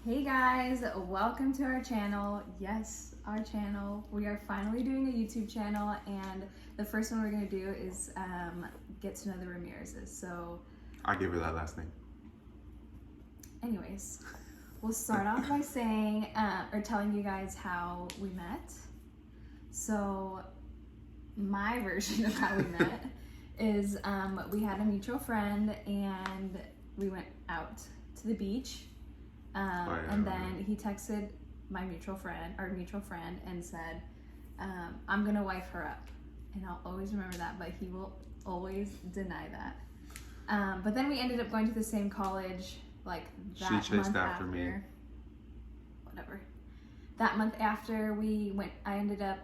Hey guys, welcome to our channel. Yes, our channel. We are finally doing a YouTube channel, and the first one we're going to do is get to know the Ramirez's. So, I gave her that last name. anyways, we'll start off by saying or telling you guys how we met. So, my version of how we met is we had a mutual friend, and we went out to the beach. And then he texted our mutual friend, and said, I'm gonna wife her up. And I'll always remember that, but he will always deny that. But then we ended up going to the same college, like that month after. She chased after me. Whatever. That month after we went, I ended up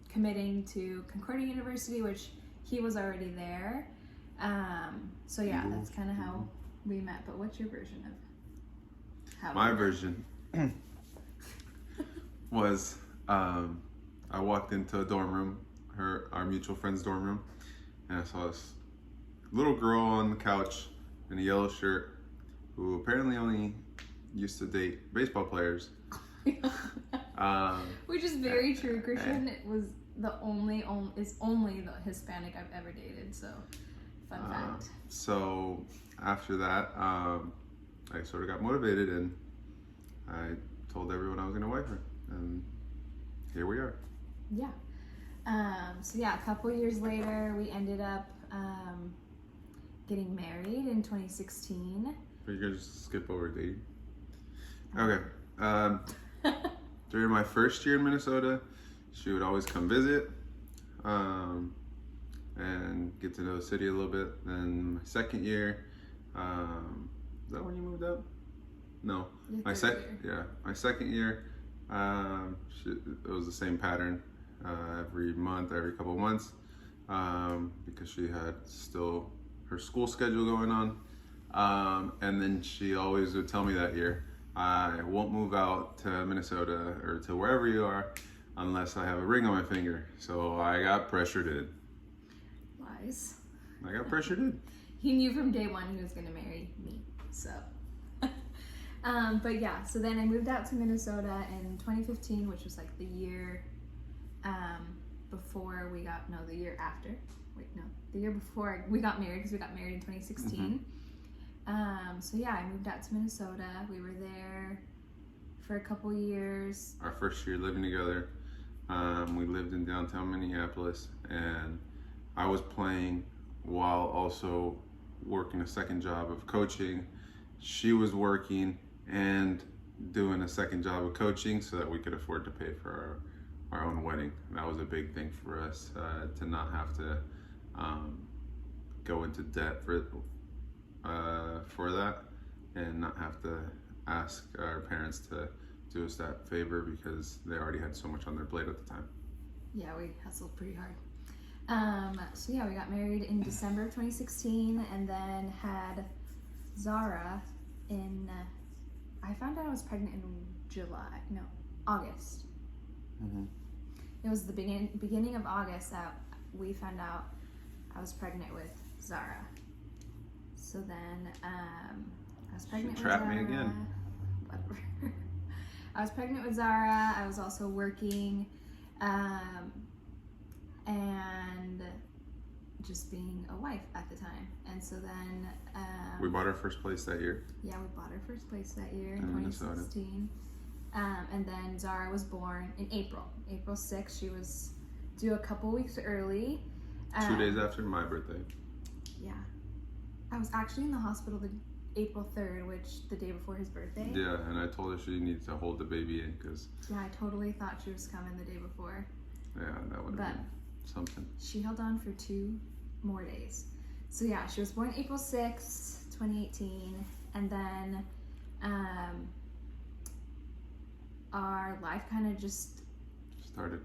committing to Concordia University, which he was already there. So yeah, that's kind of how we met. But what's your version of? My version was I walked into a dorm room, our mutual friend's dorm room, and I saw this little girl on the couch in a yellow shirt who apparently only used to date baseball players. Which is very true. Christian was the only the Hispanic I've ever dated. So, fun fact. So after that, I sort of got motivated, and I told everyone I was going to wife her, and here we are. Yeah. So yeah, a couple years later, we ended up getting married in 2016. Are you going to just skip over dating? Okay. During my first year in Minnesota, she would always come visit and get to know the city a little bit. Then my second year, is that when you moved up? No, my second year. It was the same pattern every month, every couple of months, because she had still her school schedule going on, and then she always would tell me that year, I won't move out to Minnesota or to wherever you are unless I have a ring on my finger. So I got pressured in. Lies. I got pressured in. He knew from day one he was going to marry me. So, but yeah, so then I moved out to Minnesota in 2015, which was like the year before we got, no, the year after. Wait, no, the year before we got married, because we got married in 2016. So yeah, I moved out to Minnesota. We were there for a couple years. Our first year living together, we lived in downtown Minneapolis, and I was playing while also working a second job of coaching. She was working and doing a second job of coaching so that we could afford to pay for our own wedding. That was a big thing for us, to not have to go into debt for that, and not have to ask our parents to do us that favor because they already had so much on their plate at the time. Yeah, we hustled pretty hard. So yeah, we got married in December of 2016, and then had Zara in, I found out I was pregnant in August. It was the beginning of August that we found out I was pregnant with Zara. So then I was pregnant with Zara. Trapped me again. Whatever. I was pregnant with Zara. I was also working. And just being a wife at the time. And so then we bought our first place that year. Yeah, we bought our first place that year in 2016. And then Zara was born in April 6th. She was due a couple weeks early. 2 days after my birthday. Yeah, I was actually in the hospital April 3rd, which the day before his birthday. Yeah, and I told her she needed to hold the baby in because. Yeah, I totally thought she was coming the day before. Yeah, that would have been something. She held on for 2 more days. So yeah, she was born April 6th, 2018, and then our life kind of just started.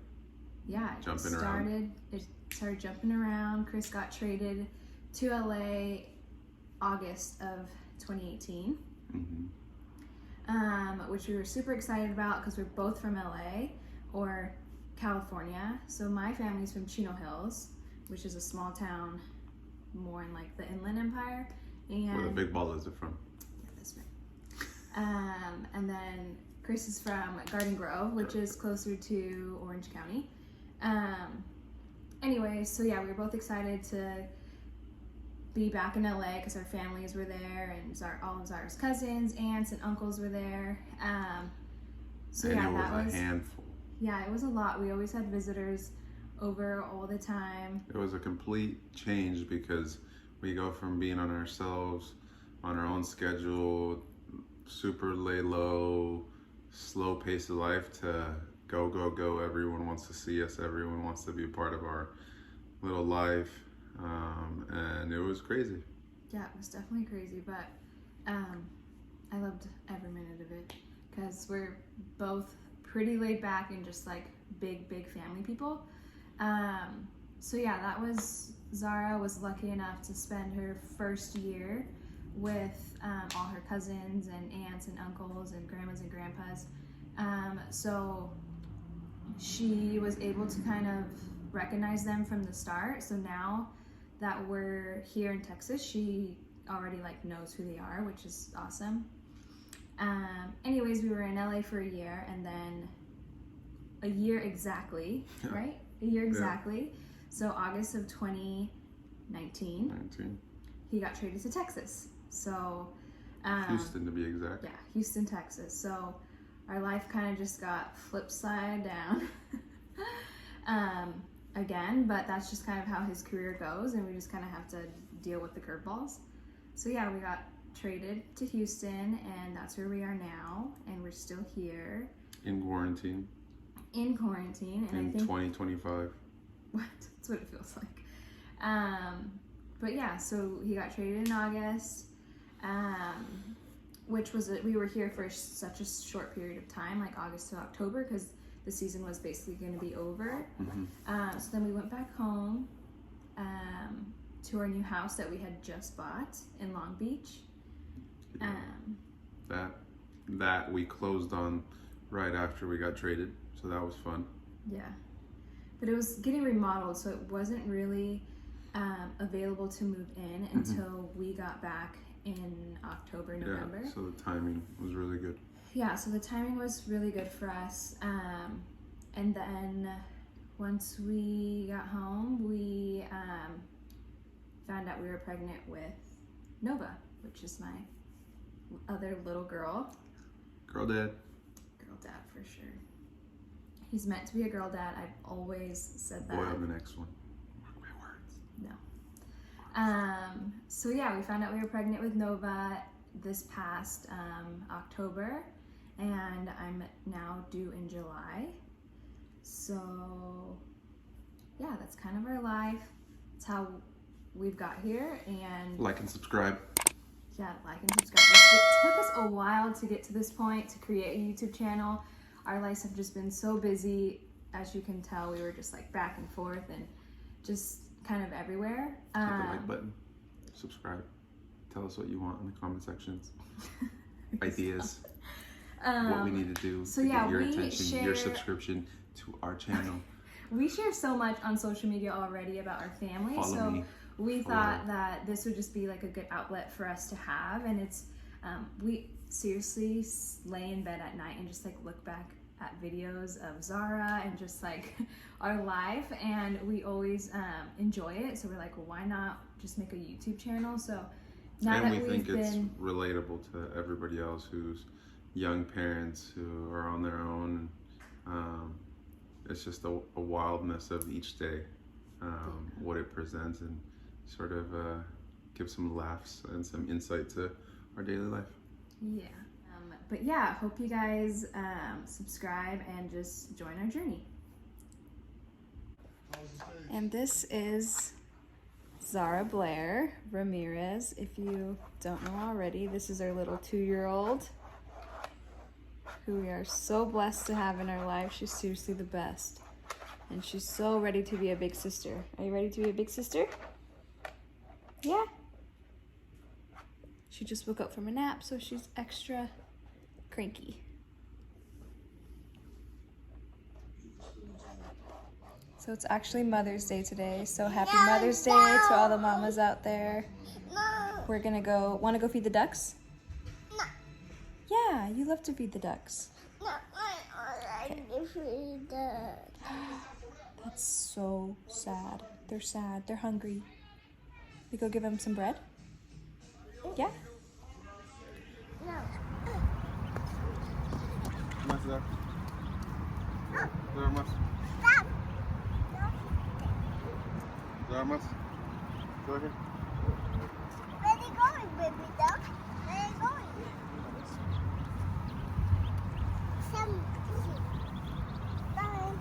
Yeah, jumping around. It started jumping around. Chris got traded to LA August of 2018, which we were super excited about because we're both from LA or California. So my family's from Chino Hills, which is a small town more in like the Inland Empire. And where the big ballers are from. Yeah, that's right. And then Chris is from Garden Grove, which is closer to Orange County. Anyway, so yeah, we were both excited to be back in LA because our families were there, and all of Zara's cousins, aunts, and uncles were there. So and yeah, it that was a handful. Yeah, it was a lot. We always had visitors over all the time. It was a complete change because we go from being on ourselves, on our own schedule, super lay low, slow pace of life, to go, go, go. Everyone wants to see us. Everyone wants to be a part of our little life. And it was crazy. Yeah, it was definitely crazy, but I loved every minute of it because we're both pretty laid back and just like big family people. So yeah, Zara was lucky enough to spend her first year with all her cousins and aunts and uncles and grandmas and grandpas. So she was able to kind of recognize them from the start. So now that we're here in Texas, she already like knows who they are, which is awesome. Anyways, we were in LA for a year, and then a year exactly, right? A year exactly. Yeah. So August of 2019, he got traded to Texas. So Houston to be exact. Yeah, Houston, Texas. So our life kind of just got flipped side down. Again, but that's just kind of how his career goes, and we just kind of have to deal with the curveballs. So yeah, we got traded to Houston, and that's where we are now, and we're still here. In quarantine. And I think 2025. What? That's what it feels like. But yeah, so he got traded in August, which was we were here for such a short period of time, like August to October, because the season was basically going to be over. So then we went back home to our new house that we had just bought in Long Beach. That we closed on right after we got traded, so that was fun. Yeah, but it was getting remodeled, so it wasn't really available to move in until we got back in October, November. Yeah, so the timing was really good. Yeah, so the timing was really good for us. And then once we got home, we found out we were pregnant with Nova, which is my other little girl. Girl dad. Girl dad, for sure. He's meant to be a girl dad. I've always said that. Boy, I'm the next one. Mark my words. No. So yeah, we found out we were pregnant with Nova this past October, and I'm now due in July. So yeah, that's kind of our life. It's how we've got here. And like and subscribe. Yeah, like and subscribe. It took us a while to get to this point, to create a YouTube channel. Our lives have just been so busy. As you can tell, we were just like back and forth and just kind of everywhere. Hit the like button, subscribe, tell us what you want in the comment sections, ideas, what we need to do to get your attention, your subscription to our channel. We share so much on social media already about our family, Follow me. We thought that this would just be like a good outlet for us to have. And it's we seriously lay in bed at night and just like look back at videos of Zara and just like our life, and we always enjoy it. So we're like, well, why not just make a YouTube channel? So now and that we think it's relatable to everybody else who's young parents who are on their own. It's just a wildness of each day, what it presents, and sort of give some laughs and some insight to our daily life. Yeah. But yeah, hope you guys subscribe and just join our journey. And this is Zara Blair Ramirez. If you don't know already, this is our little 2-year-old who we are so blessed to have in our life. She's seriously the best. And she's so ready to be a big sister. Are you ready to be a big sister? Yeah? She just woke up from a nap, so she's extra cranky. So it's actually Mother's Day today, so happy Mother's Day to all the mamas out there. We're gonna wanna go feed the ducks? Yeah, you love to feed the ducks. That's so sad. They're sad. They're hungry. We go give them some bread? Yeah? Más dar. Dar más. Dar más. Go ahead. Where are you going, baby duck? Where are you going? Bye.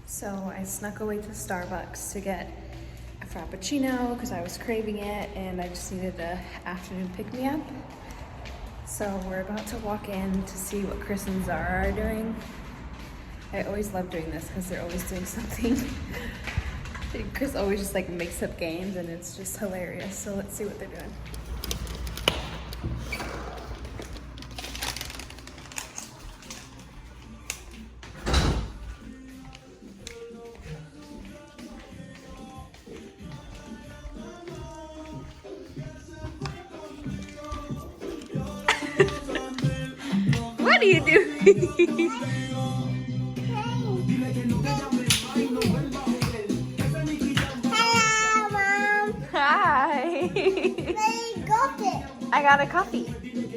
So I snuck away to Starbucks to get a Frappuccino because I was craving it and I just needed an afternoon pick-me-up. So we're about to walk in to see what Chris and Zara are doing. I always love doing this because they're always doing something. Chris always just like makes up games and it's just hilarious. So let's see what they're doing. What are you doing? Hello, Mom. Hi. Where you got it? I got a coffee.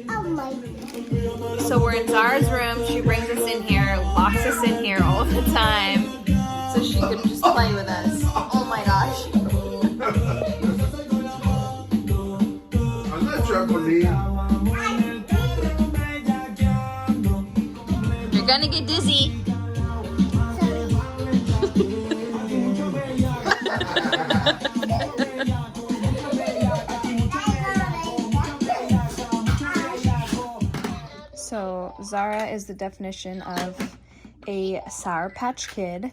Oh my God. So we're in Zara's room. She brings us in here, locks us in here all the time so she can just play with us. Oh my gosh. On that trampoline. You're gonna get dizzy. So Zara is the definition of a Sour Patch Kid.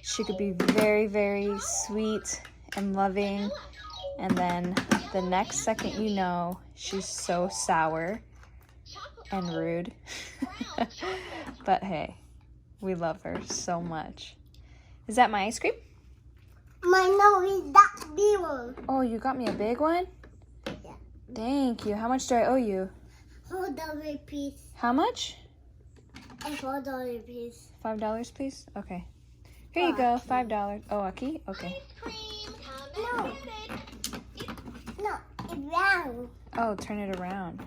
She could be very, very sweet and loving, and then the next second you know, she's so sour and rude. But hey, we love her so much. Is that my ice cream? My nose is that big one. Oh, you got me a big one? Yeah. Thank you. How much do I owe you? $4 piece. How much? A $4 piece. $5, please? Okay. Here you go, $5. Oh, a key? Okay. No. No, it's round. Oh, turn it around.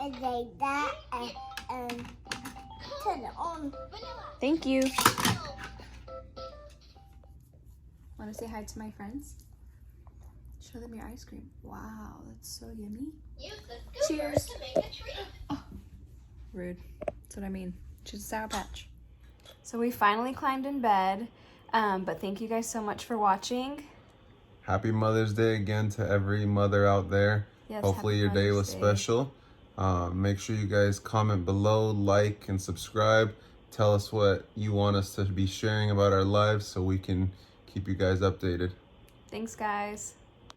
It's like that and turn it on. Thank you. Want to say hi to my friends? Show them your ice cream. Wow, that's so yummy. Cheers. Oh, rude. That's what I mean. She's a Sour Patch. So we finally climbed in bed, but thank you guys so much for watching. Happy Mother's Day again to every mother out there. Yes, Hopefully happy your day Mother's was Day. special. Make sure you guys comment below, like, and subscribe. Tell us what you want us to be sharing about our lives so we can keep you guys updated. Thanks, guys.